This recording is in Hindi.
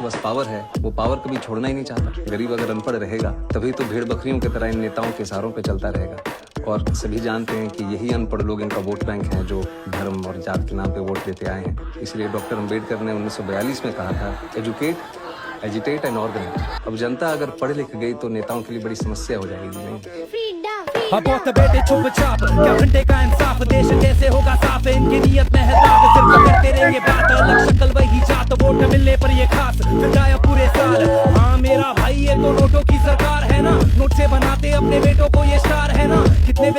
बस पावर है, वो पावर कभी छोड़ना ही नहीं चाहता। गरीब अगर अनपढ़ रहेगा तभी तो भेड़ बकरियों की तरह इन नेताओं के सहारों पे चलता रहेगा। और सभी जानते हैं कि यही अनपढ़ लोग इनका वोट बैंक हैं, जो धर्म और जात के नाम पे वोट देते आए हैं। इसलिए डॉक्टर अम्बेडकर ने 1942 में कहा था, एजुकेट, एजिटेट एंड ऑर्गेनाइज। अब जनता अगर पढ़ लिख गई तो नेताओं के लिए बड़ी समस्या हो जाएगी। नहीं अब बहुत बेटे चुप चाप, क्या घंटे का इंसाफ, देश कैसे होगा साफ, इनकी नीयत में है दाग, सिर्फ करते रहेंगे बात, अलग शक्ल वही जात, वोट मिलने पर ये खास फिर जाए पूरे साल। हाँ मेरा भाई, ये तो नोटों की सरकार है ना, नोट से बनाते अपने बेटों को ये स्टार है ना, कितने